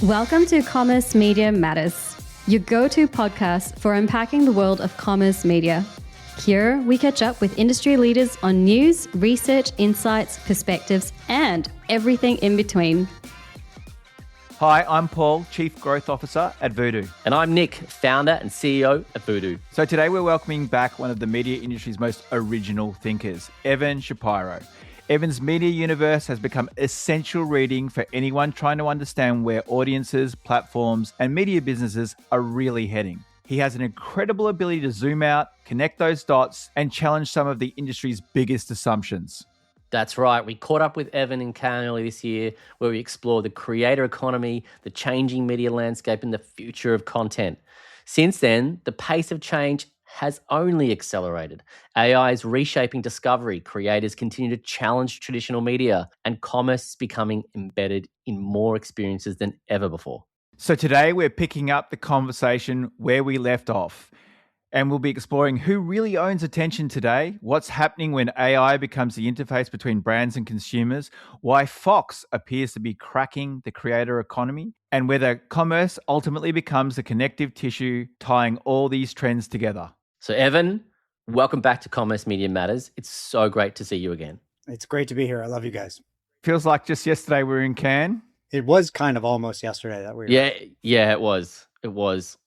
Welcome to Commerce Media Matters, your go-to podcast for unpacking the world of commerce media. Here, we catch up with industry leaders on news, research, insights, perspectives, and everything in between. Hi, I'm Paul, Chief Growth Officer at Voodoo. And I'm Nick, founder and CEO at Voodoo. So today we're welcoming back one of the media industry's most original thinkers, Evan Shapiro. Evan's media universe has become essential reading for anyone trying to understand where audiences, platforms, and media businesses are really heading. He has an incredible ability to zoom out, connect those dots, and challenge some of the industry's biggest assumptions. That's right. We caught up with Evan in Cannes early this year, where we explored the creator economy, the changing media landscape, and the future of content. Since then, the pace of change has only accelerated. AI is reshaping discovery, creators continue to challenge traditional media, and commerce is becoming embedded in more experiences than ever before. So today we're picking up the conversation where we left off. And we'll be exploring who really owns attention today, what's happening when AI becomes the interface between brands and consumers, why Fox appears to be cracking the creator economy, and whether commerce ultimately becomes the connective tissue tying all these trends together. So Evan, welcome back to Commerce Media Matters. It's so great to see you again. It's great to be here. I love you guys. Feels like just yesterday we were in Cannes. It was kind of almost yesterday that we were. Yeah, it was. It was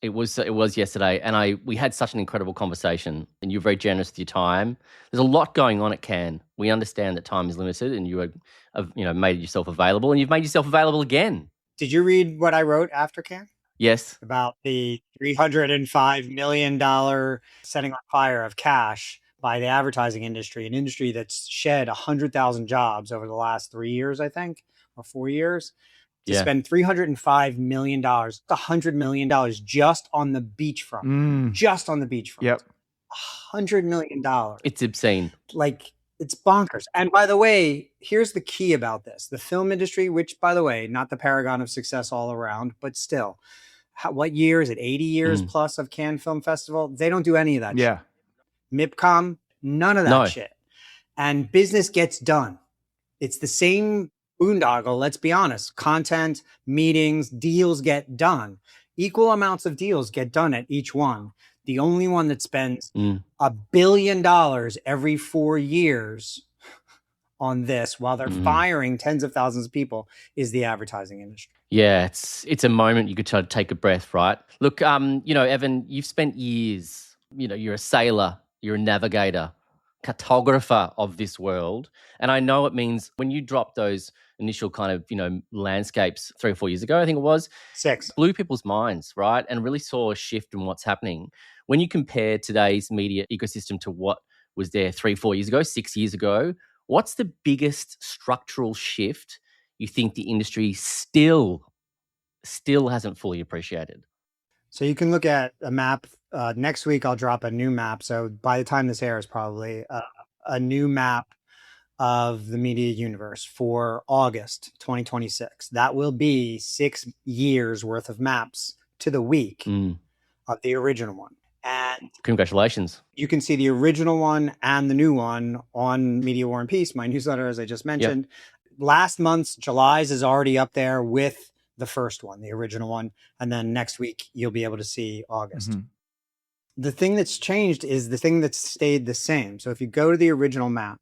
yesterday, and we had such an incredible conversation, and you're very generous with your time. There's a lot going on at Cannes. We understand that time is limited, and you have made yourself available, and you've made yourself available again. Did you read what I wrote after Cannes? Yes. About the $305 million setting on fire of cash by the advertising industry, an industry that's shed 100,000 jobs over the last 3 years, I think, or 4 years. To spend $305 million, $100 million just on the beachfront. Just on the beachfront. Yep. $100 million. It's obscene. Like, it's bonkers. And by the way, here's the key about this. The film industry, which, by the way, not the paragon of success all around, but still, what year is it? 80 years plus of Cannes Film Festival? They don't do any of that shit. MIPCOM, none of that shit. And business gets done. It's the same boondoggle, let's be honest. Content, meetings, deals get done. Equal amounts of deals get done at each one. The only one that spends $1 billion every 4 years on this while they're firing tens of thousands of people is the advertising industry. Yeah, it's a moment you could try to take a breath, right? Look, Evan, you've spent years, you're a sailor, you're a navigator, cartographer of this world. And I know it means when you drop those initial kind of, landscapes 3 or 4 years ago, I think it was. 6. Blew people's minds, right? And really saw a shift in what's happening. When you compare today's media ecosystem to what was there 3, 4 years ago, 6 years ago, what's the biggest structural shift you think the industry still hasn't fully appreciated? So you can look at a map. Next week, I'll drop a new map. So by the time this airs, probably a new map of the media universe for August 2026. That will be 6 years worth of maps to the week of the original one. And congratulations. You can see the original one and the new one on Media War and Peace, my newsletter, as I just mentioned. Yep. Last month's, July's, is already up there with the first one, the original one. And then next week, you'll be able to see August. The thing that's changed is the thing that's stayed the same. So if you go to the original map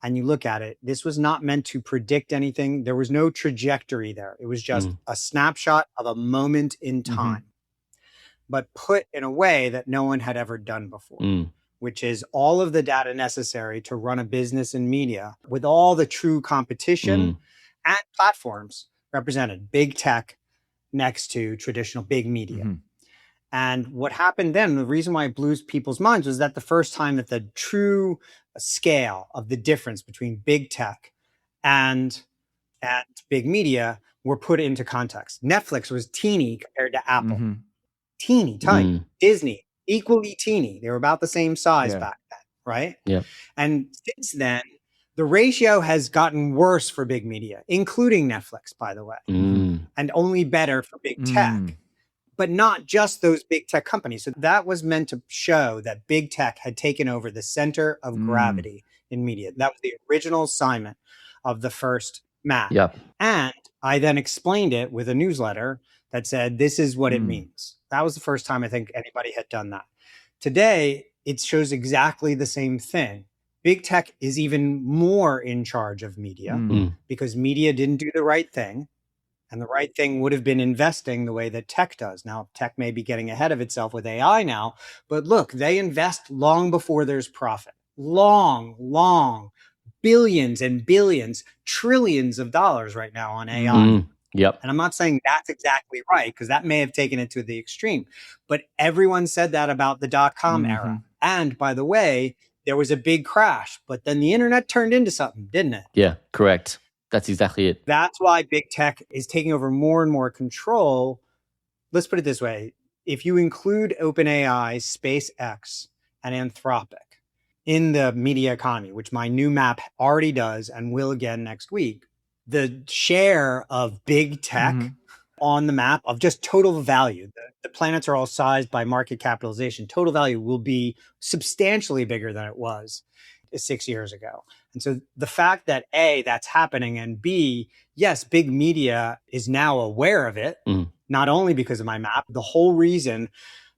and you look at it, this was not meant to predict anything. There was no trajectory there. It was just a snapshot of a moment in time, but put in a way that no one had ever done before, which is all of the data necessary to run a business in media with all the true competition and platforms represented, big tech next to traditional big media. And what happened then, the reason why it blew people's minds was that the first time that the true scale of the difference between big tech and big media were put into context. Netflix was teeny compared to Apple. Teeny, tiny. Disney, equally teeny. They were about the same size back then, right? Yeah. And since then, the ratio has gotten worse for big media, including Netflix, by the way, and only better for big tech. But not just those big tech companies. So that was meant to show that big tech had taken over the center of gravity in media. That was the original assignment of the first map. Yep. And I then explained it with a newsletter that said, this is what it means. That was the first time I think anybody had done that. Today, it shows exactly the same thing. Big tech is even more in charge of media because media didn't do the right thing. And the right thing would have been investing the way that tech does. Now, tech may be getting ahead of itself with AI now, but look, they invest long before there's profit. Long, billions and billions, trillions of dollars right now on AI. Yep. And I'm not saying that's exactly right, because that may have taken it to the extreme. But everyone said that about the dot-com era. And by the way, there was a big crash, but then the internet turned into something, didn't it? Yeah, correct. That's exactly it. That's why big tech is taking over more and more control. Let's put it this way. If you include OpenAI, SpaceX, and Anthropic in the media economy, which my new map already does and will again next week, the share of big tech on the map of just total value, the planets are all sized by market capitalization, total value will be substantially bigger than it was 6 years ago. And so the fact that A, that's happening, and B, yes, big media is now aware of it, not only because of my map. The whole reason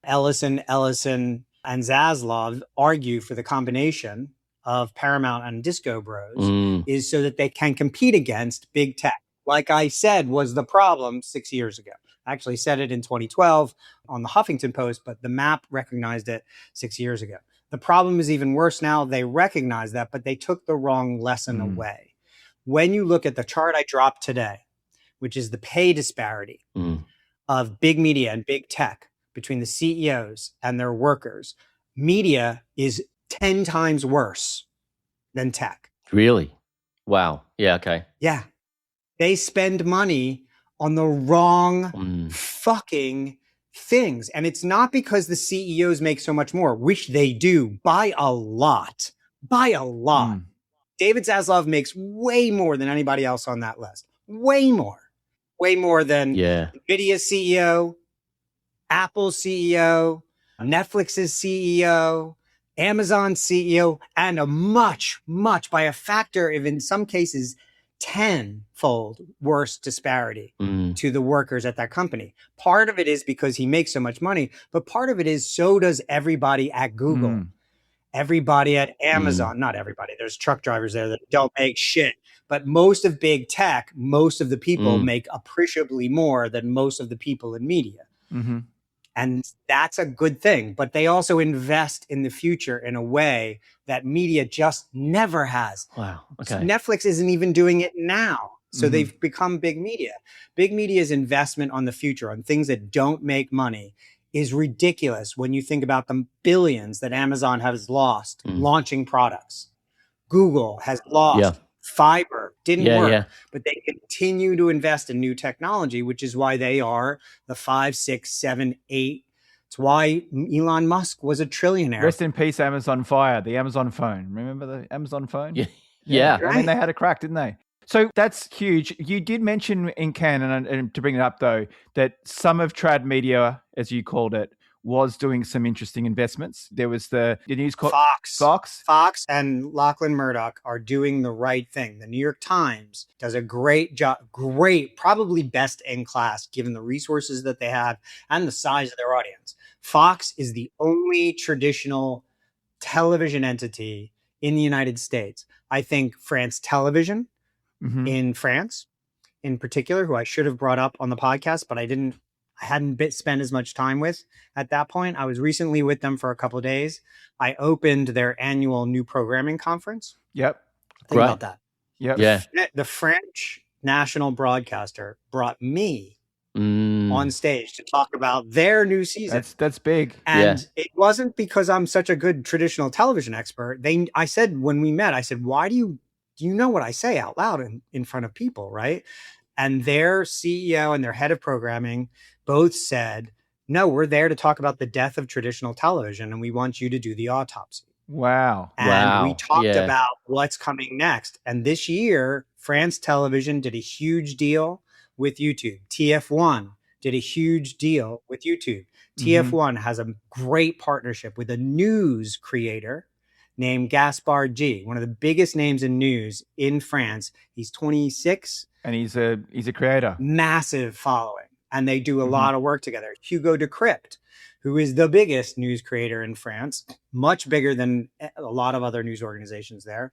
Ellison, and Zaslav argue for the combination of Paramount and Disco Bros is so that they can compete against big tech. Like I said, was the problem 6 years ago. I actually said it in 2012 on the Huffington Post, but the map recognized it 6 years ago. The problem is even worse now. They recognize that, but they took the wrong lesson away. When you look at the chart I dropped today, which is the pay disparity of big media and big tech between the CEOs and their workers, media is 10 times worse than tech. Really? Wow. Yeah, okay. Yeah. They spend money on the wrong fucking things. And it's not because the CEOs make so much more, which they do by a lot. David Zaslav makes way more than anybody else on that list. Way more than NVIDIA's CEO, Apple's CEO, Netflix's CEO, Amazon's CEO, and a much by a factor of, in some cases, 10-fold worse disparity to the workers at that company. Part of it is because he makes so much money, but part of it is so does everybody at Google, everybody at Amazon. Not everybody. There's truck drivers there that don't make shit. But most of big tech, most of the people make appreciably more than most of the people in media. And that's a good thing. But they also invest in the future in a way that media just never has. Wow. Okay. Netflix isn't even doing it now. So they've become big media. Big media's investment on the future, on things that don't make money, is ridiculous when you think about the billions that Amazon has lost launching products. Google has lost. Fiber didn't work, but they continue to invest in new technology, which is why they are the 5, 6, 7, 8. It's why Elon Musk was a trillionaire. Rest in peace, Amazon Fire, the Amazon phone. Remember the Amazon phone? Yeah. I mean, they had a crack, didn't they? So that's huge. You did mention in Cannes, and to bring it up though, that some of Trad Media, as you called it, was doing some interesting investments. There was the news called Fox and Lachlan Murdoch are doing the right thing. The New York Times does a great job, probably best in class, given the resources that they have and the size of their audience. Fox is the only traditional television entity in the United States. I think France Television in France in particular, who I should have brought up on the podcast, but I hadn't spent as much time with at that point. I was recently with them for a couple of days. I opened their annual new programming conference. Think about that. The French national broadcaster brought me on stage to talk about their new season. That's big. And it wasn't because I'm such a good traditional television expert. I said, when we met, I said, why do you know what I say out loud in front of people, right? And their CEO and their head of programming both said, no, we're there to talk about the death of traditional television, and we want you to do the autopsy. Wow. And we talked about what's coming next. And this year, France Television did a huge deal with YouTube. TF1 did a huge deal with YouTube. TF1 has a great partnership with a news creator named Gaspard G, one of the biggest names in news in France. He's 26. And he's a creator. Massive following. And they do a lot of work together. Hugo Decrypt, who is the biggest news creator in France, much bigger than a lot of other news organizations there.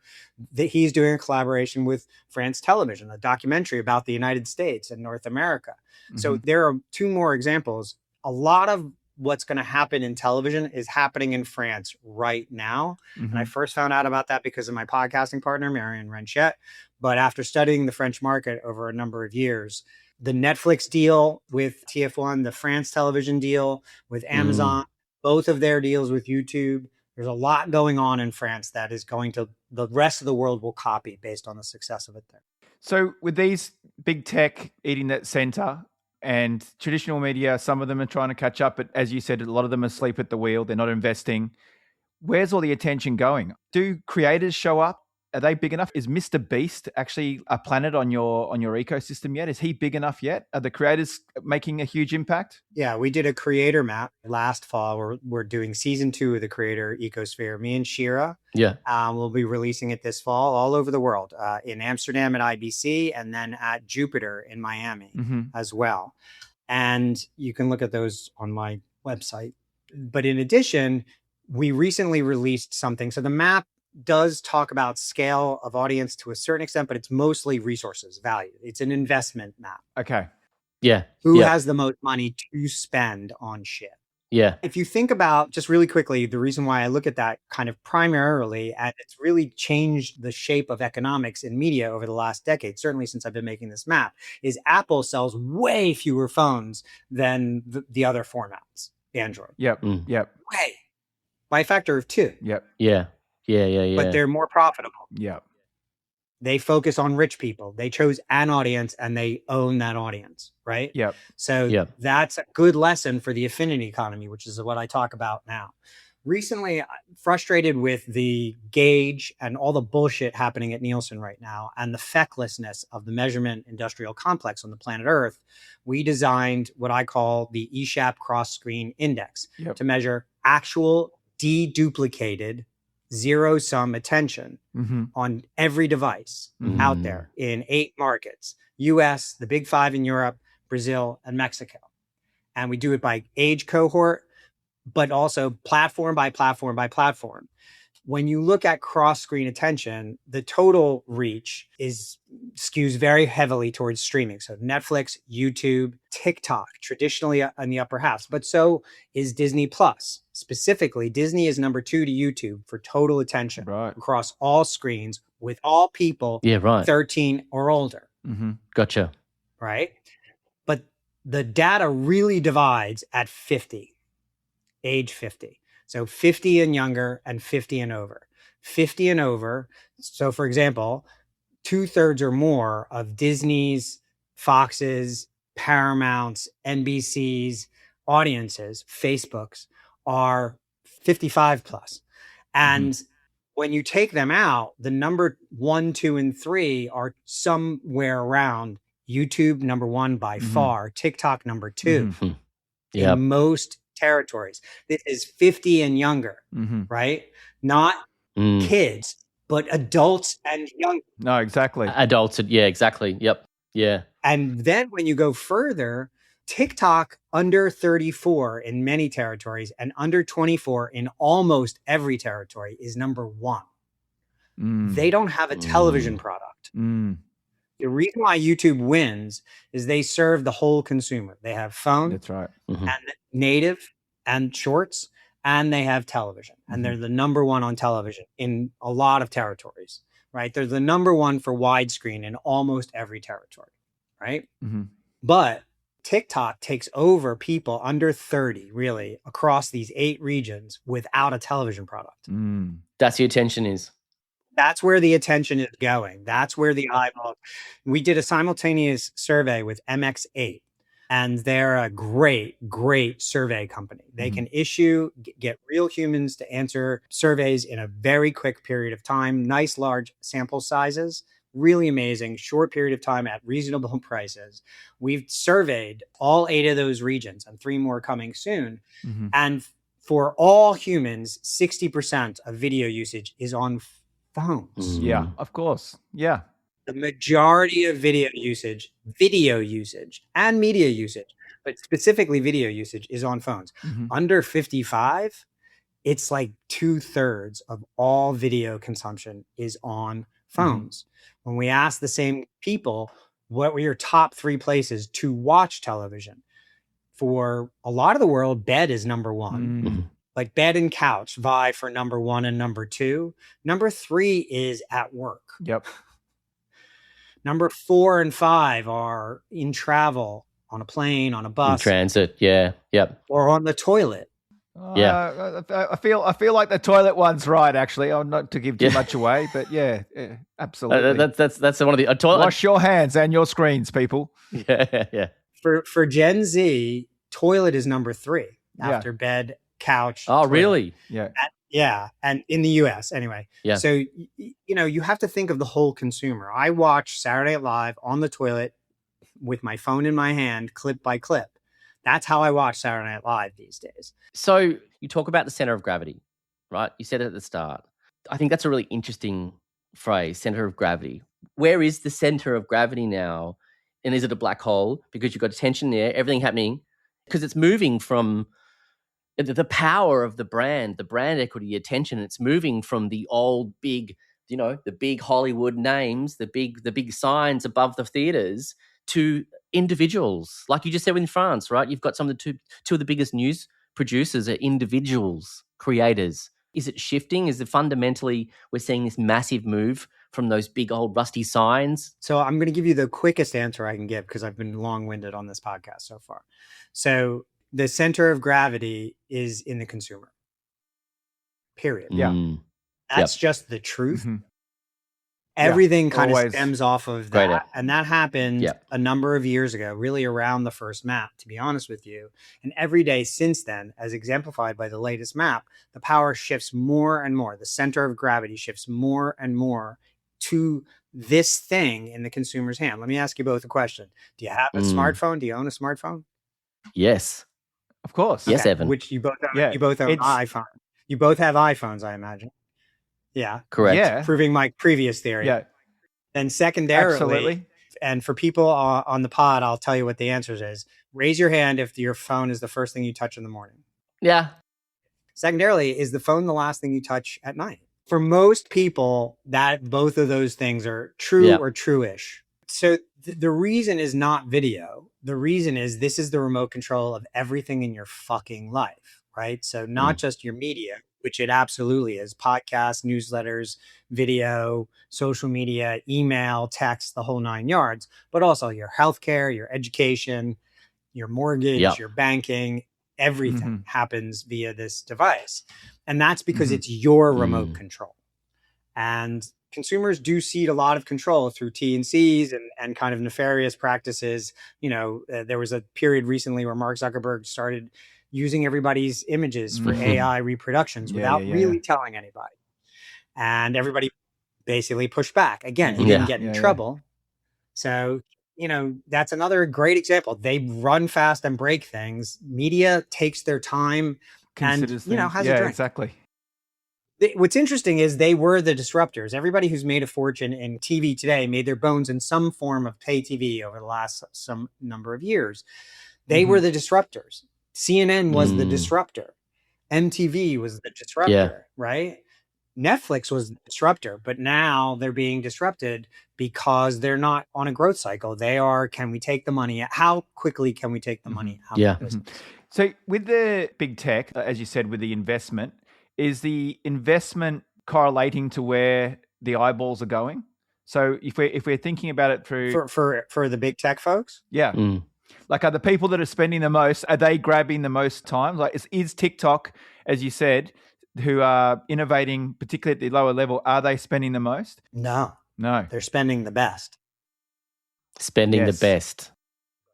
He's doing a collaboration with France Television, a documentary about the United States and North America. So there are two more examples. A lot of what's going to happen in television is happening in France right now. And I first found out about that because of my podcasting partner, Marion Renchette. But after studying the French market over a number of years, the Netflix deal with TF1, the France Television deal with Amazon, both of their deals with YouTube. There's a lot going on in France that is going to, the rest of the world will copy based on the success of it there. So with these big tech eating that center and traditional media, some of them are trying to catch up, but as you said, a lot of them are asleep at the wheel. They're not investing. Where's all the attention going? Do creators show up? Are they big enough? Is Mr. Beast actually a planet on your ecosystem yet? Is he big enough yet? Are the creators making a huge impact? Yeah, we did a creator map last fall. We're doing season 2 of the creator ecosphere. Me and Shira, we'll be releasing it this fall all over the world, in Amsterdam at IBC, and then at Jupiter in Miami as well. And you can look at those on my website. But in addition, we recently released something. So the map does talk about scale of audience to a certain extent, but it's mostly resources, value. It's an investment map. Okay. Yeah. Who has the most money to spend on shit? Yeah. If you think about, just really quickly, the reason why I look at that kind of primarily, and it's really changed the shape of economics in media over the last decade, certainly since I've been making this map, is Apple sells way fewer phones than the other formats, Android. Yep. Yep. Way. By a factor of 2. Yep. Yeah. But they're more profitable. Yep. They focus on rich people. They chose an audience and they own that audience, right? Yep. So that's a good lesson for the affinity economy, which is what I talk about now. Recently, frustrated with the gauge and all the bullshit happening at Nielsen right now and the fecklessness of the measurement industrial complex on the planet Earth, we designed what I call the eShap cross-screen index to measure actual deduplicated zero-sum attention on every device out there in 8 markets, US, the big 5 in Europe, Brazil, and Mexico. And we do it by age cohort, but also platform by platform by platform. When you look at cross-screen attention, the total reach skews very heavily towards streaming. So Netflix, YouTube, TikTok, traditionally in the upper halves, but so is Disney Plus. Specifically, Disney is number 2 to YouTube for total attention across all screens with all people 13 or older. Gotcha. Right? But the data really divides at 50, age 50. So 50 and younger and 50 and over. 50 and over. So for example, 2/3 or more of Disney's, Fox's, Paramount's, NBC's audiences, Facebook's, are 55 plus. And when you take them out, the number 1, 2, and 3 are somewhere around YouTube number 1 by far, TikTok number 2 in most territories. This is 50 and younger, right? Not kids, but adults and younger. No, exactly. Adults. Yeah, exactly. Yep. Yeah. And then when you go further, TikTok under 34 in many territories and under 24 in almost every territory is number 1. They don't have a television product. The reason why YouTube wins is they serve the whole consumer. They have phone, That's right, and native and shorts, and they have television. And they're the number 1 on television in a lot of territories, right? They're the number 1 for widescreen in almost every territory, right? But TikTok takes over people under 30, really, across these 8 regions without a television product. That's the attention is. That's where the attention is going. That's where the eyeball. We did a simultaneous survey with MX8, and they're a great, great survey company. They can get real humans to answer surveys in a very quick period of time, nice large sample sizes, really amazing, short period of time at reasonable prices. We've surveyed all 8 of those regions and 3 more coming soon. And for all humans, 60% of video usage is on phones. Yeah, of course. Yeah. The majority of video usage and media usage, but specifically video usage, is on phones. Under 55, it's like 2/3 of all video consumption is on phones. When we ask the same people, what were your top 3 places to watch television? For a lot of the world, bed is number 1. Like bed and couch vie for number 1 and number 2. Number 3 is at work. Yep. Number 4 and 5 are in travel, on a plane, on a bus, In transit. Yeah. Yep. or on the toilet. I feel like the toilet one's right. Actually, I'm not to give too much away, but yeah, absolutely. That's one of the toilet. Wash your hands and your screens, people. Yeah. For Gen Z, toilet is number 3 after bed, couch. Oh, toilet. really? Yeah. Yeah, and in the US anyway. Yeah. So you have to think of the whole consumer. I watch Saturday Night Live on the toilet with my phone in my hand, clip by clip. That's how I watch Saturday Night Live these days. So you talk about the center of gravity, right? You said it at the start. I think that's a really interesting phrase, center of gravity. Where is the center of gravity now? And is it a black hole? Because you've got attention there, everything happening, because it's moving from the power of the brand equity, attention. It's moving from the old big, the big Hollywood names, the big signs above the theaters to individuals. Like you just said in France, right? You've got some of the two of the biggest news producers are individuals, creators. Is it shifting? Is it fundamentally we're seeing this massive move from those big old rusty signs? So I'm going to give you the quickest answer I can give because I've been long-winded on this podcast so far. So the center of gravity is in the consumer. Period. Yeah. That's just the truth. Everything kind of stems off of that. And that happened a number of years ago, really around the first map, to be honest with you. And every day since then, as exemplified by the latest map, the power shifts more and more. The center of gravity shifts more and more to this thing in the consumer's hand. Let me ask you both a question. Do you have a smartphone? Do you own a smartphone? Yes. Of course. Yes, Evan. Which you both own, you both own an iPhone. You both have iPhones, I imagine. Yeah. Correct. Yeah. Proving my previous theory. Yeah. Then secondarily, absolutely. And for people on the pod, I'll tell you what the answer is. Raise your hand if your phone is the first thing you touch in the morning. Yeah. Secondarily, is the phone the last thing you touch at night? For most people, that both of those things are true or true-ish. So the reason is not video. The reason is this is the remote control of everything in your fucking life, right? So not just your media, which it absolutely is. Podcasts, newsletters, video, social media, email, text, the whole 9 yards, but also your healthcare, your education, your mortgage, your banking, everything happens via this device. And that's because it's your remote control. And consumers do cede a lot of control through T&Cs and kind of nefarious practices. There was a period recently where Mark Zuckerberg started using everybody's images for AI reproductions without really telling anybody. And everybody basically pushed back. Again, he didn't get in trouble. So, that's another great example. They run fast and break things. Media takes their time and, has a drink. Exactly. What's interesting is they were the disruptors. Everybody who's made a fortune in TV today made their bones in some form of pay TV over the last some number of years. They were the disruptors. CNN was the disruptor. MTV was the disruptor, right? Netflix was the disruptor, but now they're being disrupted because they're not on a growth cycle. They are, can we take the money? How quickly can we take the money out of the business? So with the big tech, as you said, with the investment, is the investment correlating to where the eyeballs are going? So if we're thinking about it through... For the big tech folks? Yeah. Like, are the people that are spending the most, are they grabbing the most time? Like, is TikTok, as you said, who are innovating, particularly at the lower level, are they spending the most? No. They're spending the best. Spending the best.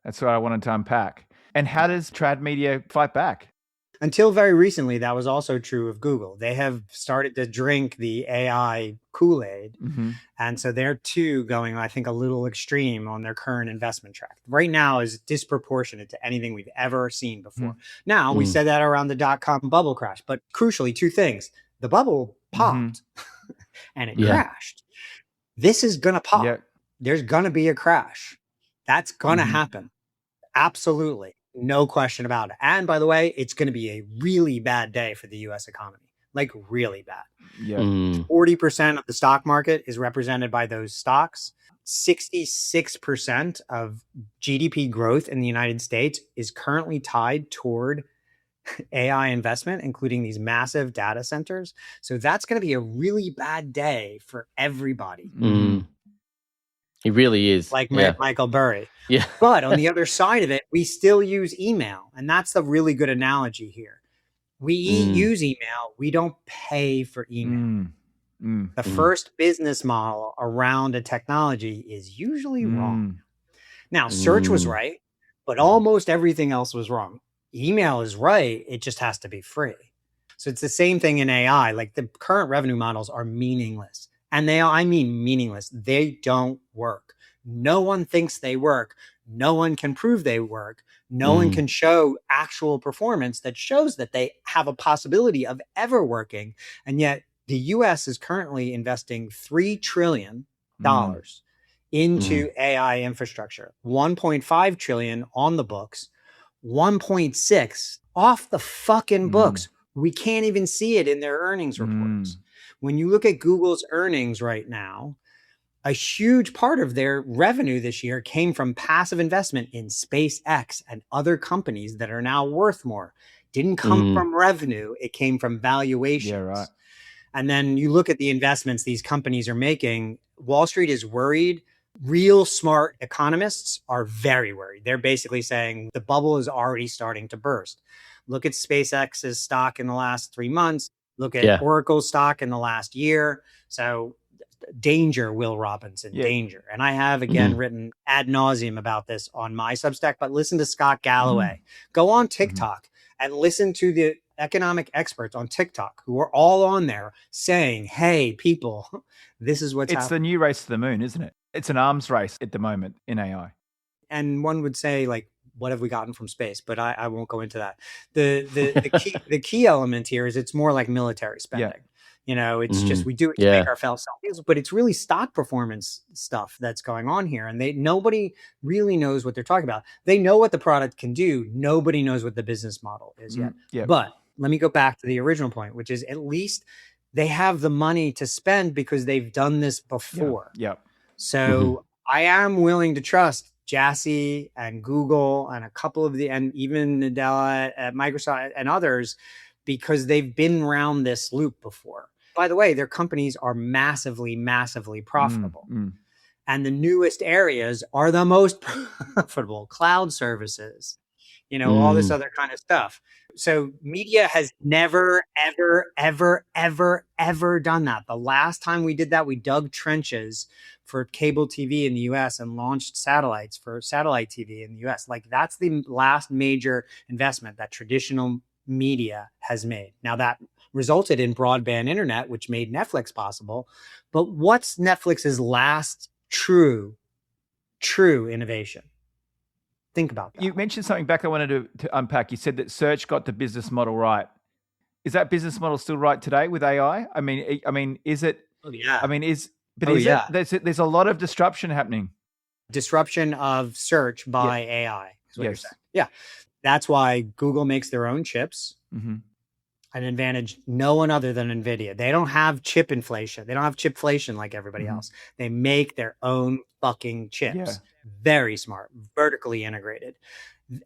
That's what I wanted to unpack. And how does trad media fight back? Until very recently, that was also true of Google. They have started to drink the AI Kool-Aid. And so they're too going, I think, a little extreme on their current investment track. Right now is disproportionate to anything we've ever seen before. Now, we said that around the dot-com bubble crash. But crucially, two things. The bubble popped and it crashed. This is going to pop. there's going to be a crash. That's going to happen. Absolutely. No question about it. And by the way, it's going to be a really bad day for the US economy, like really bad. Yeah. 40% of the stock market is represented by those stocks. 66% of GDP growth in the United States is currently tied toward AI investment, including these massive data centers. So that's going to be a really bad day for everybody. He really is. Like Yeah. Michael Burry. Yeah. But on the other side of it, we still use email. And that's a really good analogy here. We use email. We don't pay for email. The first business model around a technology is usually wrong. Now, search was right, but almost everything else was wrong. Email is right. It just has to be free. So it's the same thing in AI. Like the current revenue models are meaningless. And I mean meaningless. They don't work. No one thinks they work. No one can prove they work. No one can show actual performance that shows that they have a possibility of ever working. And yet the US is currently investing $3 trillion into AI infrastructure, 1.5 trillion on the books, 1.6 off the fucking books. We can't even see it in their earnings reports. When you look at Google's earnings right now, a huge part of their revenue this year came from passive investment in SpaceX and other companies that are now worth more. Didn't come from revenue. It came from valuations. Yeah, right. And then you look at the investments these companies are making. Wall Street is worried. Real smart economists are very worried. They're basically saying the bubble is already starting to burst. Look at SpaceX's stock in the last 3 months. Look at Oracle's stock in the last year. So danger, Will Robinson, danger. And I have, again, written ad nauseum about this on my Substack, but listen to Scott Galloway. Go on TikTok and listen to the economic experts on TikTok who are all on there saying, hey, people, this is what's happening. It's the new race to the moon, isn't it? It's an arms race at the moment in AI. And one would say, like, what have we gotten from space? But I won't go into that. The key element here is it's more like military spending. Yeah. You know, it's just we do it to make ourselves feel, but it's really stock performance stuff that's going on here. And nobody really knows what they're talking about. They know what the product can do. Nobody knows what the business model is yet. Yeah. But let me go back to the original point, which is at least they have the money to spend because they've done this before. Yeah. So I am willing to trust Jassy and Google and a couple of and even Nadella at Microsoft and others, because they've been around this loop before. By the way, their companies are massively, massively profitable. And the newest areas are the most profitable. Cloud services, you know, all this other kind of stuff. So media has never, ever, ever, ever, ever done that. The last time we did that, we dug trenches for cable TV in the US and launched satellites for satellite TV in the US. Like that's the last major investment that traditional media has made. Now that resulted in broadband internet, which made Netflix possible. But what's Netflix's last true innovation? Think about that. You mentioned something back I wanted to unpack. You said that search got the business model right. Is that business model still right today with AI? I mean, is it? Oh yeah. I mean, is it? There's a lot of disruption happening. Disruption of search by AI is what you're saying. Yeah. That's why Google makes their own chips. An advantage no one other than NVIDIA. They don't have chip inflation. They don't have chipflation like everybody else. They make their own fucking chips. Yeah. Very smart, vertically integrated.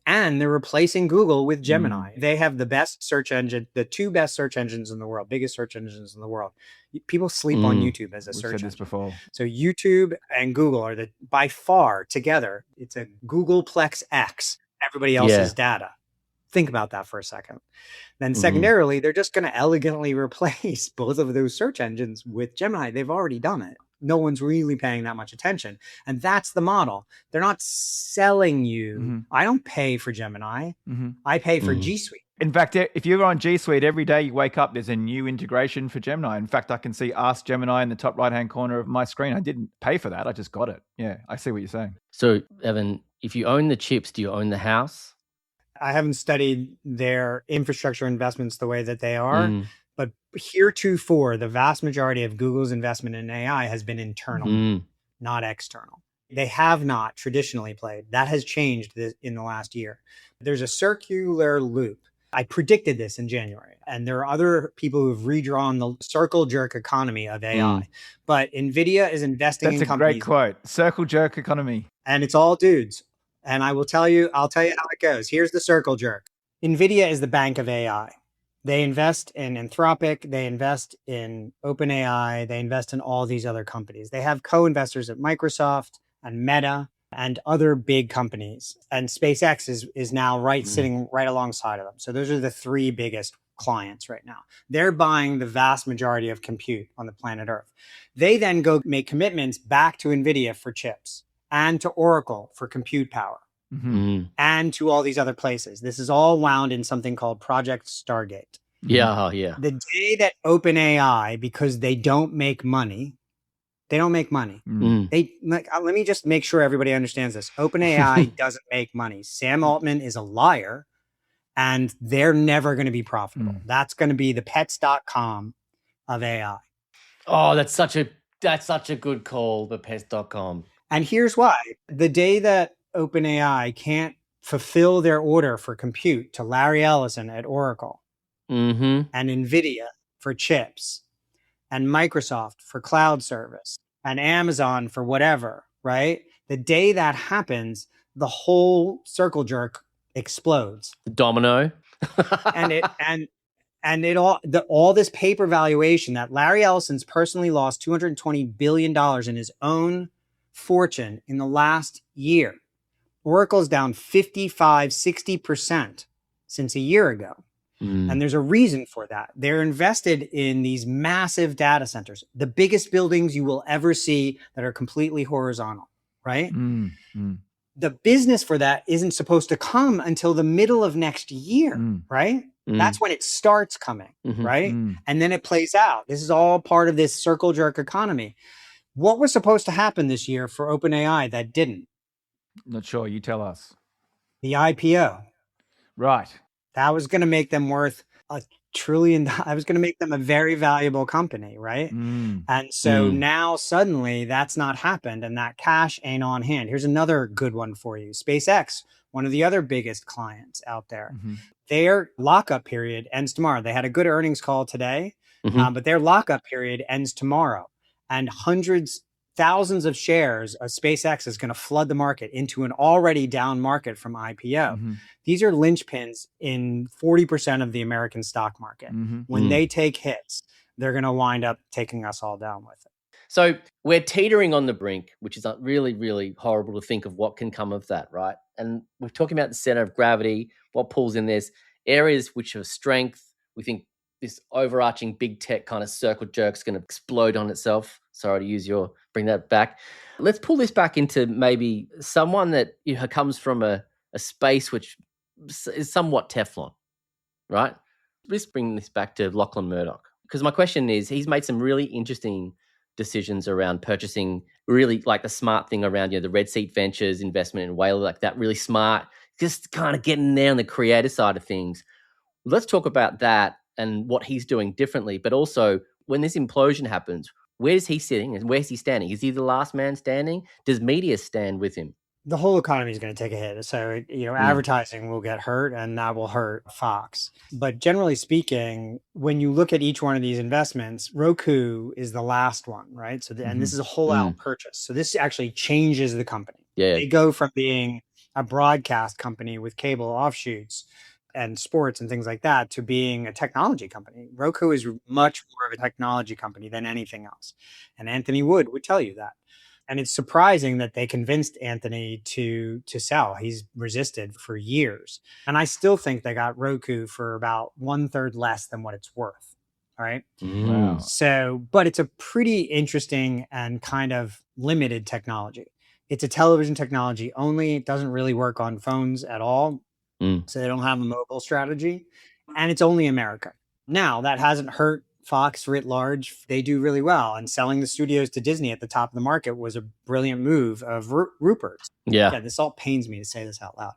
And they're replacing Google with Gemini. They have the best search engine, the two best search engines in the world, biggest search engines in the world. People sleep on YouTube as a search engine. We've said this before. So YouTube and Google are by far together. It's a Googleplex X, everybody else's data. Think about that for a second. Then secondarily, they're just going to elegantly replace both of those search engines with Gemini. They've already done it. No one's really paying that much attention. And that's the model. They're not selling you. I don't pay for Gemini. I pay for G Suite. In fact, if you're on G Suite, every day you wake up, there's a new integration for Gemini. In fact, I can see Ask Gemini in the top right-hand corner of my screen. I didn't pay for that. I just got it. Yeah, I see what you're saying. So, Evan, if you own the chips, do you own the house? I haven't studied their infrastructure investments the way that they are, but heretofore, the vast majority of Google's investment in AI has been internal, not external. They have not traditionally played. That has changed in the last year. There's a circular loop. I predicted this in January, and there are other people who've redrawn the circle jerk economy of AI. But NVIDIA is investing in companies. That's a great quote. Circle jerk economy. And it's all dudes. And I'll tell you how it goes. Here's the circle jerk. NVIDIA is the bank of AI. They invest in Anthropic, they invest in OpenAI, they invest in all these other companies. They have co-investors at Microsoft and Meta and other big companies. And SpaceX is now sitting right alongside of them. So those are the three biggest clients right now. They're buying the vast majority of compute on the planet Earth. They then go make commitments back to NVIDIA for chips and to Oracle for compute power. And to all these other places. This is all wound in something called Project Stargate. Yeah. The day that OpenAI, because they don't make money. Let me just make sure everybody understands this. OpenAI doesn't make money. Sam Altman is a liar, and they're never going to be profitable. That's going to be the pets.com of AI. Oh, that's such a good call, the pets.com. And here's why. The day that OpenAI can't fulfill their order for compute to Larry Ellison at Oracle and NVIDIA for chips and Microsoft for cloud service and Amazon for whatever, right? The day that happens, the whole circle jerk explodes. Domino. all this paper valuation that Larry Ellison's personally lost $220 billion in his own fortune in the last year. Oracle's down 60% since a year ago. And there's a reason for that. They're invested in these massive data centers, the biggest buildings you will ever see that are completely horizontal, right? The business for that isn't supposed to come until the middle of next year, right? That's when it starts coming, right? And then it plays out. This is all part of this circle jerk economy. What was supposed to happen this year for OpenAI that didn't? Not sure. You tell us. The IPO. Right. That was going to make them worth $1 trillion. I was going to make them a very valuable company, right? And so now suddenly that's not happened and that cash ain't on hand. Here's another good one for you. SpaceX, one of the other biggest clients out there. Their lockup period ends tomorrow. They had a good earnings call today, but their lockup period ends tomorrow. And thousands of shares of SpaceX is going to flood the market into an already down market from IPO. These are linchpins in 40% of the American stock market. When they take hits, they're going to wind up taking us all down with it. So we're teetering on the brink, which is really, really horrible to think of what can come of that, right? And we're talking about the center of gravity, what pulls in this, areas which are strength. We think this overarching big tech kind of circle jerk is going to explode on itself. Sorry to bring that back. Let's pull this back into maybe someone that comes from a space which is somewhat Teflon, right? Let's bring this back to Lachlan Murdoch. Because my question is, he's made some really interesting decisions around purchasing, really like the smart thing around, the Red Seat Ventures investment in Whale, like that really smart, just kind of getting there on the creator side of things. Let's talk about that and what he's doing differently, but also when this implosion happens, where is he sitting and where's he standing? Is he the last man standing? Does media stand with him? The whole economy is going to take a hit. So, advertising will get hurt and that will hurt Fox. But generally speaking, when you look at each one of these investments, Roku is the last one, right? So, and this is a whole out purchase. So this actually changes the company. Yeah. They go from being a broadcast company with cable offshoots and sports and things like that to being a technology company. Roku is much more of a technology company than anything else. And Anthony Wood would tell you that. And it's surprising that they convinced Anthony to sell. He's resisted for years. And I still think they got Roku for about 1/3 less than what it's worth. All right. Wow. So, but it's a pretty interesting and kind of limited technology. It's a television technology only. It doesn't really work on phones at all. So they don't have a mobile strategy, and it's only America. Now, that hasn't hurt Fox writ large. They do really well, and selling the studios to Disney at the top of the market was a brilliant move of Rupert's. Yeah. This all pains me to say this out loud,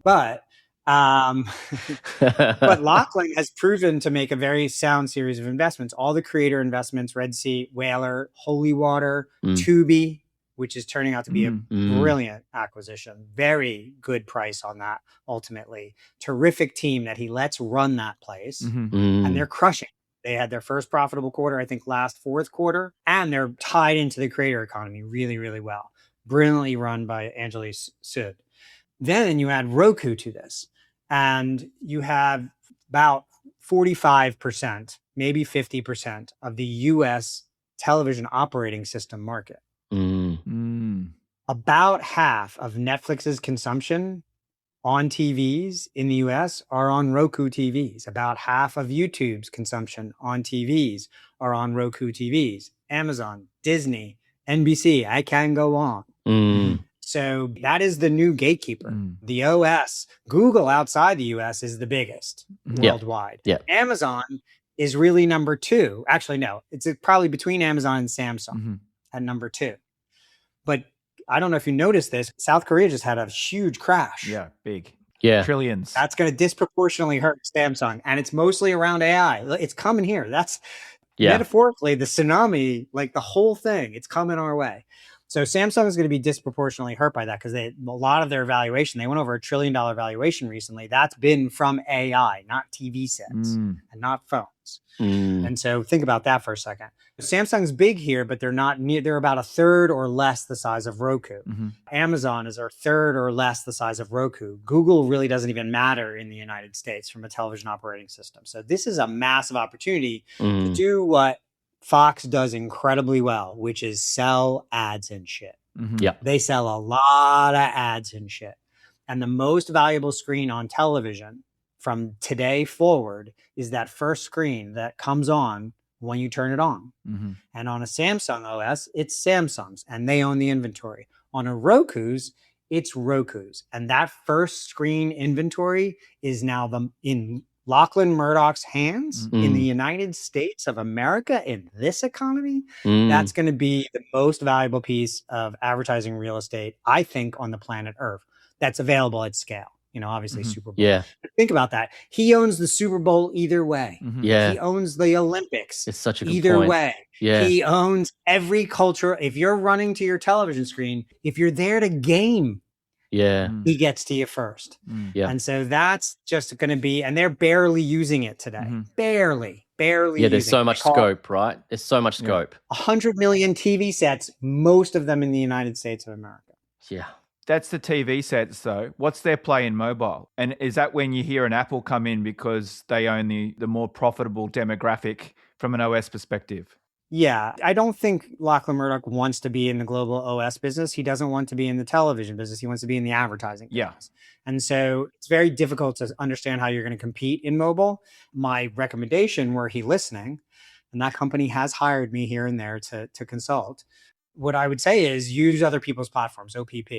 but but Lachlan has proven to make a very sound series of investments. All the creator investments, Red Sea, Whaler, Holy Water, Tubi, which is turning out to be a brilliant acquisition. Very good price on that, ultimately. Terrific team that he lets run that place, and they're crushing. They had their first profitable quarter, I think, last fourth quarter, and they're tied into the creator economy really, really well. Brilliantly run by Angelis Sud. Then you add Roku to this, and you have about 45%, maybe 50% of the US television operating system market. About half of Netflix's consumption on TVs in the US are on Roku TVs. About half of YouTube's consumption on TVs are on Roku TVs. Amazon, Disney, NBC, I can go on. So that is the new gatekeeper. The OS, Google outside the US is the biggest worldwide. Amazon is really number 2. Actually, no, it's probably between Amazon and Samsung at number 2. But I don't know if you noticed this, South Korea just had a huge crash. Yeah, big. Yeah. Trillions. That's going to disproportionately hurt Samsung. And it's mostly around AI. It's coming here. That's metaphorically the tsunami, like the whole thing, it's coming our way. So Samsung is going to be disproportionately hurt by that because a lot of their valuation, they went over $1 trillion valuation recently. That's been from AI, not TV sets and not phones. And so think about that for a second. Samsung's big here, but they're not near, they're about a third or less the size of Roku. Amazon is a third or less the size of Roku. Google really doesn't even matter in the United States from a television operating system. So this is a massive opportunity to do what Fox does incredibly well, which is sell ads and shit. They sell a lot of ads and shit. And the most valuable screen on television from today forward is that first screen that comes on when you turn it on. And on a Samsung OS, it's Samsung's and they own the inventory. On a Roku's, it's Roku's. And that first screen inventory is now in Lachlan Murdoch's hands in the United States of America in this economy. That's going to be the most valuable piece of advertising real estate, I think, on the planet Earth that's available at scale. You know, obviously Super Bowl. But think about that. He owns the Super Bowl either way. He owns the Olympics. It's such a good either point. way. He owns every culture. If you're running to your television screen, if you're there to game, he gets to you first. And so that's just going to be, and they're barely using it today. Barely. Yeah, there's so much scope, right? There's so much scope. 100 million TV sets, most of them in the United States of America. Yeah. That's the TV sets, though. What's their play in mobile? And is that when you hear an Apple come in because they own the more profitable demographic from an OS perspective? Yeah, I don't think Lachlan Murdoch wants to be in the global OS business. He doesn't want to be in the television business. He wants to be in the advertising business. And so it's very difficult to understand how you're going to compete in mobile. My recommendation, were he listening, and that company has hired me here and there to consult, what I would say is use other people's platforms, OPP.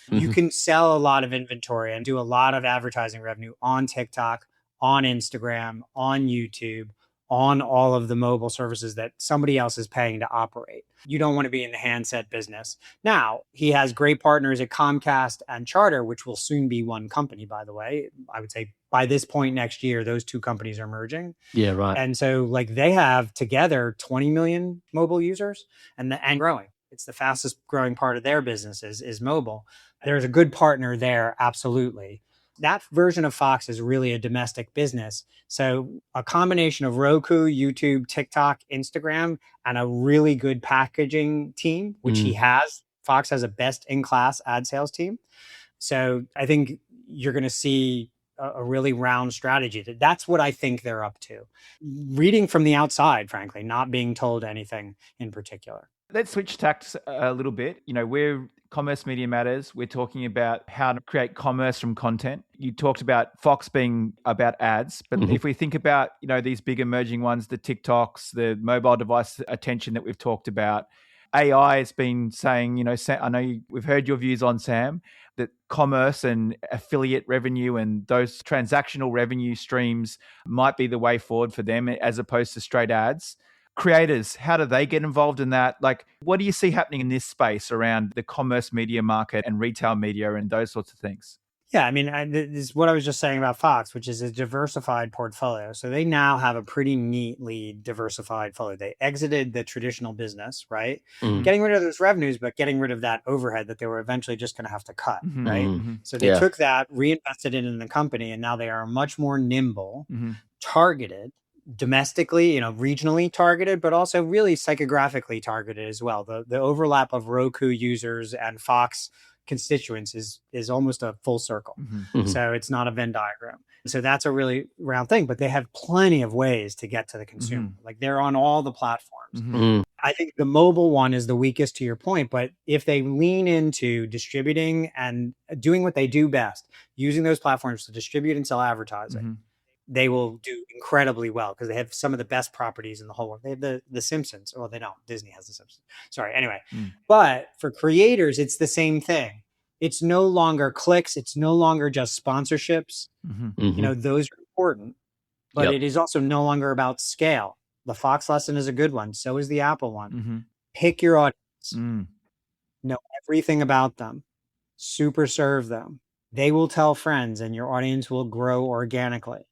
You can sell a lot of inventory and do a lot of advertising revenue on TikTok, on Instagram, on YouTube, on all of the mobile services that somebody else is paying to operate. You don't want to be in the handset business. Now, he has great partners at Comcast and Charter, which will soon be one company, by the way. I would say by this point next year, those two companies are merging. Yeah, right. And so like they have together 20 million mobile users and growing. It's the fastest growing part of their business is mobile. There's a good partner there, absolutely. That version of Fox is really a domestic business. So a combination of Roku, YouTube, TikTok, Instagram, and a really good packaging team, which he has. Fox has a best-in-class ad sales team. So I think you're going to see a really round strategy. That's what I think they're up to. Reading from the outside, frankly, not being told anything in particular. Let's switch tacks a little bit. You know, we're Commerce Media Matters. We're talking about how to create commerce from content. You talked about Fox being about ads, but if we think about, you know, these big emerging ones, the TikToks, the mobile device attention that we've talked about, AI has been saying, you know, I know we've heard your views on, Sam, that commerce and affiliate revenue and those transactional revenue streams might be the way forward for them as opposed to straight ads. Creators, how do they get involved in that? Like, what do you see happening in this space around the commerce media market and retail media and those sorts of things? Yeah, I mean, this is what I was just saying about Fox, which is a diversified portfolio. So they now have a pretty neatly diversified portfolio. They exited the traditional business, right? Getting rid of those revenues, but getting rid of that overhead that they were eventually just going to have to cut, right? So they took that, reinvested it in the company, and now they are much more nimble, targeted, domestically, regionally targeted, but also really psychographically targeted as well. The overlap of Roku users and Fox constituents is almost a full circle. So it's not a Venn diagram. So that's a really round thing, but they have plenty of ways to get to the consumer. Like they're on all the platforms. I think the mobile one is the weakest to your point, but if they lean into distributing and doing what they do best, using those platforms to distribute and sell advertising, they will do incredibly well because they have some of the best properties in the whole world. They have the Simpsons. Well, they don't. Disney has the Simpsons. Sorry. Anyway, but for creators, it's the same thing. It's no longer clicks. It's no longer just sponsorships. Those are important, but it is also no longer about scale. The Fox lesson is a good one. So is the Apple one. Pick your audience. Know everything about them. Super serve them. They will tell friends and your audience will grow organically.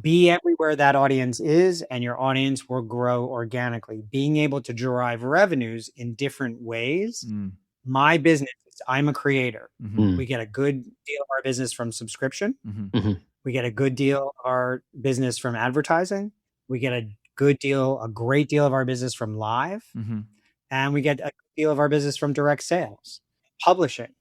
Be everywhere that audience is, and your audience will grow organically. Being able to derive revenues in different ways. My business, I'm a creator. We get a good deal of our business from subscription. We get a good deal of our business from advertising. We get a great deal of our business from live. And we get a good deal of our business from direct sales, publishing.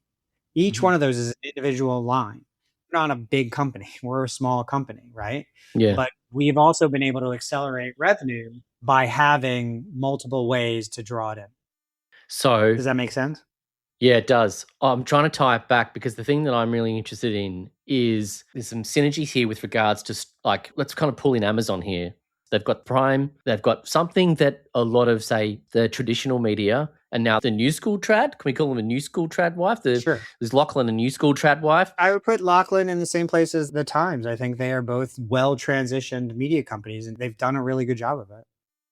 Each one of those is an individual line. We're not a big company. We're a small company, right? Yeah. But we've also been able to accelerate revenue by having multiple ways to draw it in. So does that make sense? Yeah, it does. I'm trying to tie it back because the thing that I'm really interested in is there's some synergies here with regards to let's kind of pull in Amazon here. They've got Prime. They've got something that a lot of, say, the traditional media and now the new school trad. Can we call them a new school trad wife? Sure. There's Lachlan, a new school trad wife. I would put Lachlan in the same place as the Times. I think they are both well-transitioned media companies, and they've done a really good job of it.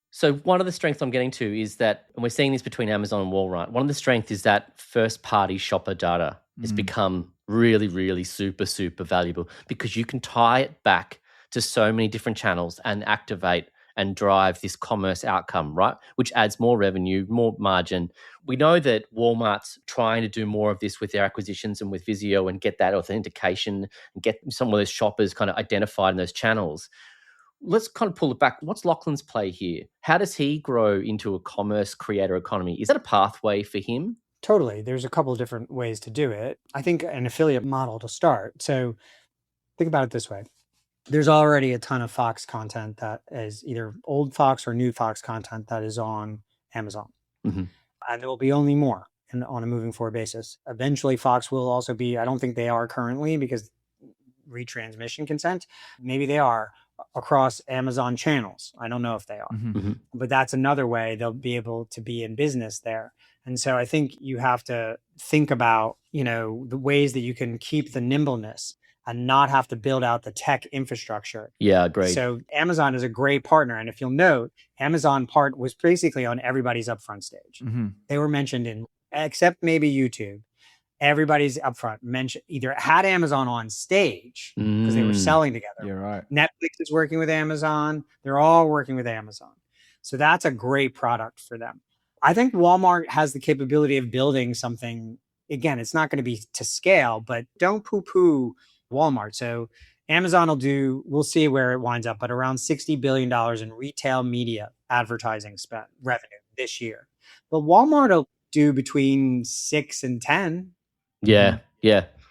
So one of the strengths I'm getting to is that, and we're seeing this between Amazon and Walmart, one of the strengths is that first-party shopper data has become really, really super, super valuable because you can tie it back to so many different channels and activate and drive this commerce outcome, right? Which adds more revenue, more margin. We know that Walmart's trying to do more of this with their acquisitions and with Vizio and get that authentication and get some of those shoppers kind of identified in those channels. Let's kind of pull it back. What's Lachlan's play here? How does he grow into a commerce creator economy? Is that a pathway for him? Totally. There's a couple of different ways to do it. I think an affiliate model to start. So think about it this way. There's already a ton of Fox content that is either old Fox or new Fox content that is on Amazon. And there will be only more on a moving forward basis. Eventually, Fox will also be, I don't think they are currently because retransmission consent. Maybe they are across Amazon channels. I don't know if they are, but that's another way they'll be able to be in business there. And so I think you have to think about, the ways that you can keep the nimbleness and not have to build out the tech infrastructure. Yeah, great. So Amazon is a great partner. And if you'll note, Amazon part was basically on everybody's upfront stage. They were mentioned in, except maybe YouTube, everybody's upfront mentioned either had Amazon on stage because they were selling together. You're right. Netflix is working with Amazon. They're all working with Amazon. So that's a great product for them. I think Walmart has the capability of building something. Again, it's not going to be to scale, but don't poo-poo Walmart. So Amazon we'll see where it winds up, but around $60 billion in retail media advertising spend revenue this year. But Walmart will do between 6 and 10. Yeah.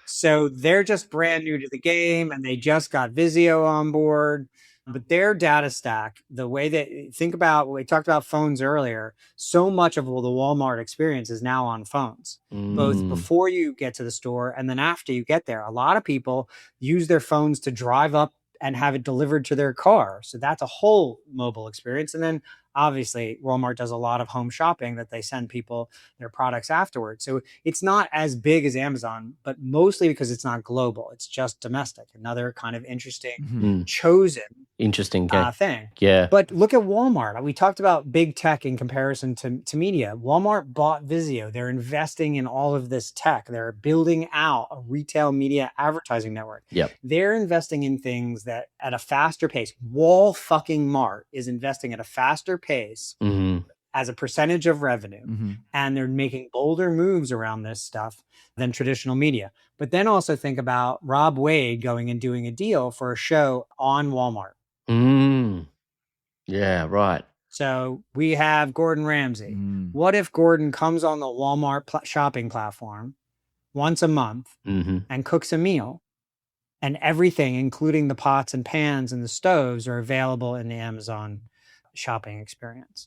So they're just brand new to the game and they just got Vizio on board. But their data stack, the way that think about, we talked about phones earlier, so much of the Walmart experience is now on phones, both before you get to the store and then after you get there. A lot of people use their phones to drive up and have it delivered to their car. So that's a whole mobile experience. And then obviously Walmart does a lot of home shopping that they send people their products afterwards. So it's not as big as Amazon, but mostly because it's not global. It's just domestic. Another kind of interesting, chosen Interesting thing. Yeah. But look at Walmart. We talked about big tech in comparison to media. Walmart bought Vizio. They're investing in all of this tech. They're building out a retail media advertising network. Yep. They're investing in things that at a faster pace. Wall fucking Mart is investing at a faster pace as a percentage of revenue. And they're making bolder moves around this stuff than traditional media. But then also think about Rob Wade going and doing a deal for a show on Walmart. Yeah, right. So we have Gordon Ramsay. What if Gordon comes on the Walmart shopping platform once a month and cooks a meal, and everything, including the pots and pans and the stoves, are available in the Amazon shopping experience?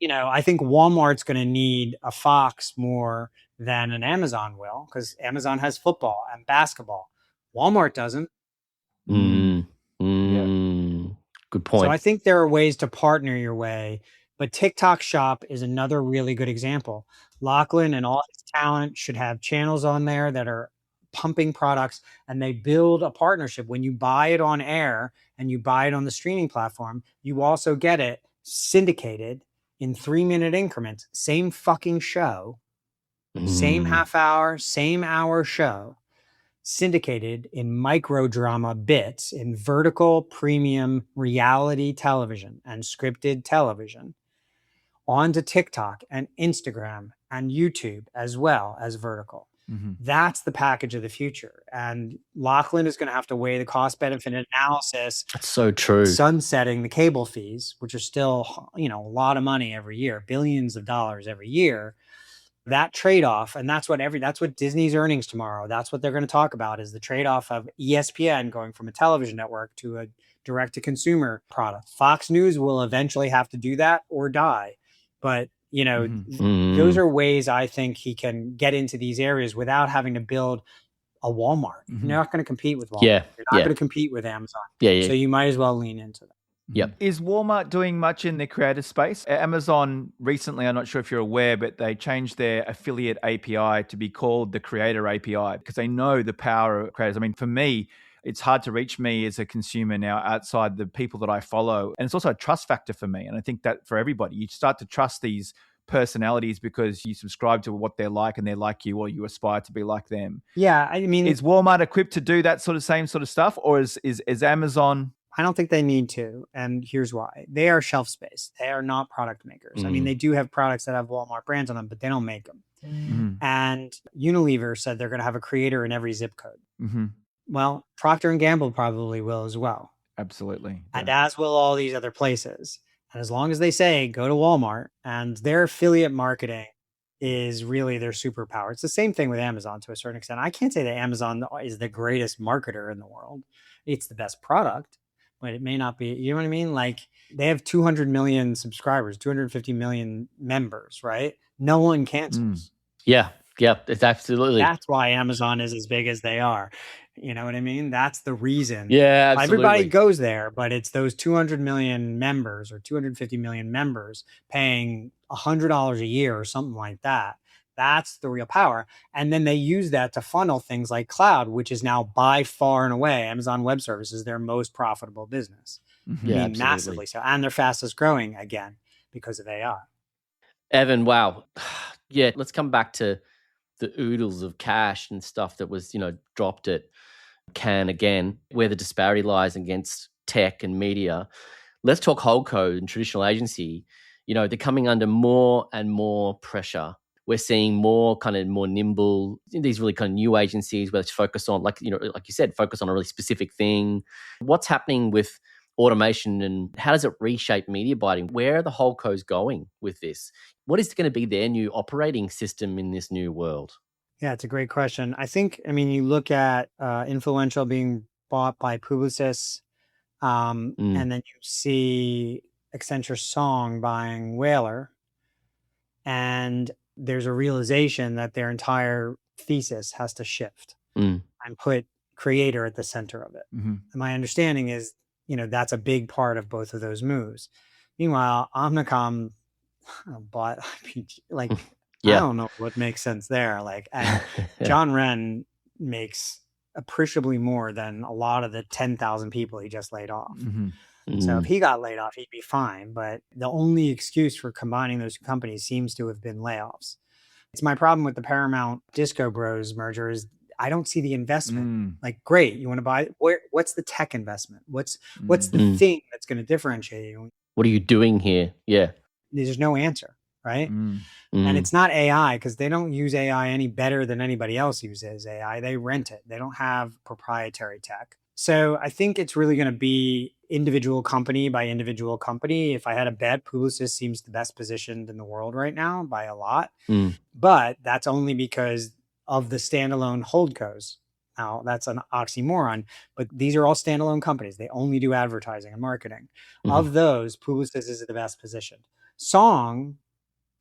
I think Walmart's going to need a Fox more than an Amazon will, because Amazon has football and basketball. Walmart doesn't. Good point. So I think there are ways to partner your way, but TikTok Shop is another really good example. Lachlan and all his talent should have channels on there that are pumping products, and they build a partnership. When you buy it on air and you buy it on the streaming platform, you also get it syndicated in 3-minute increments. Same fucking show, same half hour, same hour show, syndicated in micro drama bits in vertical premium reality television and scripted television onto TikTok and Instagram and YouTube, as well as vertical. That's the package of the future. And Lachlan is going to have to weigh the cost benefit analysis. That's so true. Sunsetting the cable fees, which are still, a lot of money every year, billions of dollars every year. That trade-off, and that's what Disney's earnings tomorrow, that's what they're going to talk about, is the trade-off of ESPN going from a television network to a direct-to-consumer product. Fox News will eventually have to do that or die. But, those are ways I think he can get into these areas without having to build a Walmart. You're not going to compete with Walmart. You're not going to compete with Amazon. So you might as well lean into that. Yep. Is Walmart doing much in the creative space? Amazon recently, I'm not sure if you're aware, but they changed their affiliate API to be called the Creator API because they know the power of creators. I mean, for me, it's hard to reach me as a consumer now outside the people that I follow. And it's also a trust factor for me. And I think that for everybody, you start to trust these personalities because you subscribe to what they're like and they're like you, or you aspire to be like them. Yeah, I mean, is Walmart equipped to do that same sort of stuff, or is Amazon? I don't think they need to. And here's why. They are shelf space. They are not product makers. I mean, they do have products that have Walmart brands on them, but they don't make them. And Unilever said they're going to have a creator in every zip code. Well, Procter & Gamble probably will as well. Absolutely. And as will all these other places. And as long as they say, go to Walmart, and their affiliate marketing is really their superpower. It's the same thing with Amazon to a certain extent. I can't say that Amazon is the greatest marketer in the world. It's the best product, but it may not be. You know what I mean? Like, they have 200 million subscribers, 250 million members, right? No one cancels. Yeah, it's absolutely. That's why Amazon is as big as they are. You know what I mean? That's the reason. Yeah, absolutely. Everybody goes there, but it's those 200 million members or 250 million members paying $100 a year or something like that. That's the real power. And then they use that to funnel things like cloud, which is now by far and away Amazon Web Services, their most profitable business. Yeah, massively so. And their fastest growing again because of AI. Evan, wow. Yeah, let's come back to the oodles of cash and stuff that was, dropped at Cannes again, where the disparity lies against tech and media. Let's talk holdco and traditional agency. They're coming under more and more pressure. We're seeing more nimble, these really kind of new agencies where they focus on, like you said, focus on a really specific thing. What's happening with automation and how does it reshape media buying? Where are the holdcos going with this? What is going to be their new operating system in this new world? Yeah, it's a great question. You look at Influential being bought by Publicis, and then you see Accenture Song buying Whaler, and there's a realization that their entire thesis has to shift and put creator at the center of it. And my understanding is, that's a big part of both of those moves. Meanwhile, Omnicom bought, like, Yeah. I don't know what makes sense there. Like, and John Wren makes appreciably more than a lot of the 10,000 people he just laid off. So if he got laid off, he'd be fine. But the only excuse for combining those two companies seems to have been layoffs. It's my problem with the Paramount Disco Bros merger is I don't see the investment. Like, great, you want to buy? What's the tech investment? What's the thing that's going to differentiate you? What are you doing here? Yeah. There's no answer, right? And it's not AI because they don't use AI any better than anybody else uses AI. They rent it. They don't have proprietary tech. So I think it's really going to be individual company by individual company. If I had a bet, Publicis seems the best positioned in the world right now by a lot. But that's only because of the standalone holdcos. Now, that's an oxymoron, but these are all standalone companies. They only do advertising and marketing. Of those, Publicis is the best positioned. Song,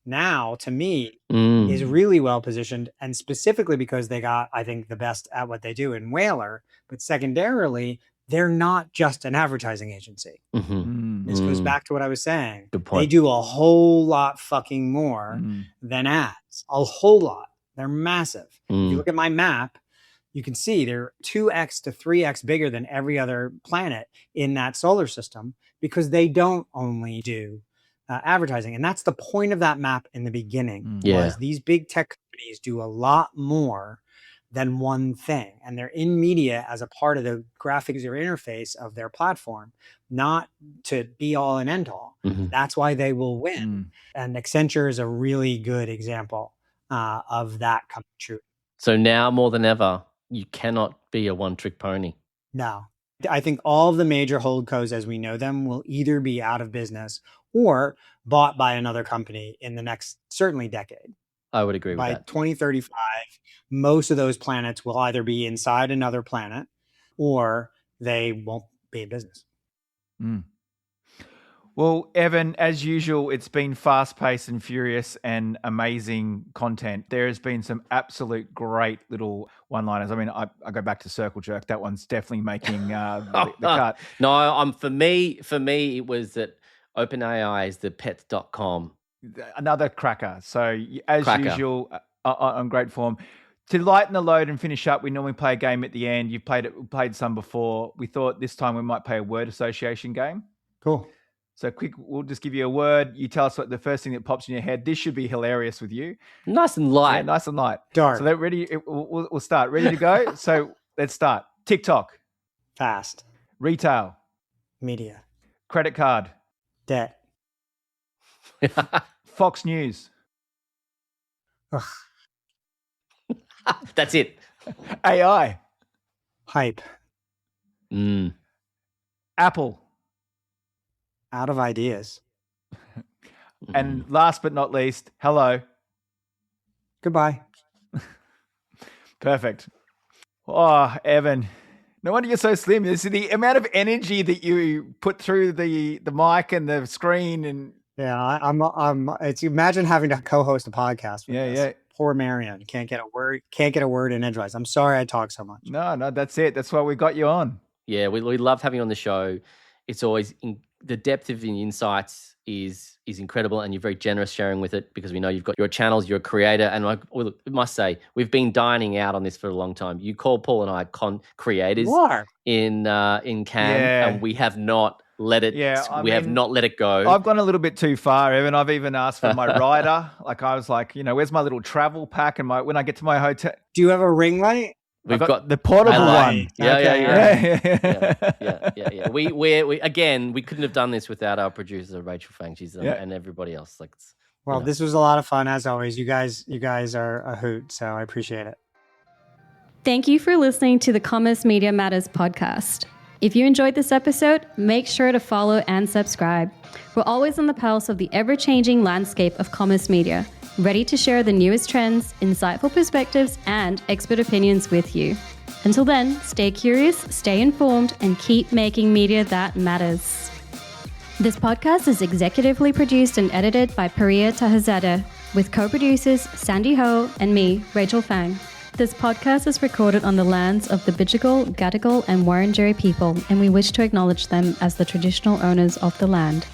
now, to me, is really well positioned, and specifically because they got, I think, the best at what they do in Whaler, but secondarily, they're not just an advertising agency. This goes back to what I was saying. Good point. They do a whole lot fucking more than ads. A whole lot. They're massive. If you look at my map, you can see they're 2x to 3x bigger than every other planet in that solar system because they don't only do advertising. And that's the point of that map in the beginning. Was these big tech companies do a lot more than one thing. And they're in media as a part of the graphics or interface of their platform, not to be all and end all. That's why they will win. And Accenture is a really good example of that coming true. So now more than ever, you cannot be a one-trick pony. No. I think all of the major holdcos as we know them will either be out of business or bought by another company in the next, certainly, decade. I would agree with by that. By 2035, most of those planets will either be inside another planet or they won't be in business. Well, Evan, as usual, it's been fast-paced and furious and amazing content. There has been some absolute great little one-liners. I mean, I go back to Circle Jerk. That one's definitely making the cut. No, for me, it was that OpenAI is the pets.com. Another cracker. So as usual, on great form. To lighten the load and finish up, we normally play a game at the end. You've played some before. We thought this time we might play a word association game. Cool. So quick, we'll just give you a word. You tell us what the first thing that pops in your head. This should be hilarious with you. Nice and light. Yeah, nice and light. Dark. So ready. We'll start. Ready to go? So let's start. TikTok. Fast. Retail. Media. Credit card. Debt. Fox News. Ugh. That's it. AI. Hype. Apple. Out of ideas. And last but not least, hello. Goodbye. Perfect. Oh, Evan. No wonder you're so slim. This is the amount of energy that you put through the mic and the screen. And yeah, I'm it's imagine having to co-host a podcast with this. Yeah. Poor Marion can't get a word in edgewise. I'm sorry I talk so much. No, that's it. That's why we got you on. Yeah, we love having you on the show. It's always the depth of the insights is incredible, and you're very generous sharing with it because we know you've got your channels, you're a creator, and I must say we've been dining out on this for a long time. You call Paul and I creators in Cannes, and we have not let it. Yeah, we have not let it go. I've gone a little bit too far, Evan. I've even asked for my rider. Like I was like, where's my little travel pack and when I get to my hotel. Do you have a ring light? We've got the portable one. Yeah. We couldn't have done this without our producer Rachel Fang. She's and everybody else. This was a lot of fun as always. You guys are a hoot, so I appreciate it. Thank you for listening to the Commerce Media Matters podcast. If you enjoyed this episode, make sure to follow and subscribe. We're always on the pulse of the ever-changing landscape of commerce media, ready to share the newest trends, insightful perspectives, and expert opinions with you. Until then, stay curious, stay informed, and keep making media that matters. This podcast is executively produced and edited by Priya Tahazadeh, with co-producers Sandy Ho and me, Rachel Fang. This podcast is recorded on the lands of the Bidjigal, Gadigal, and Wurundjeri people, and we wish to acknowledge them as the traditional owners of the land.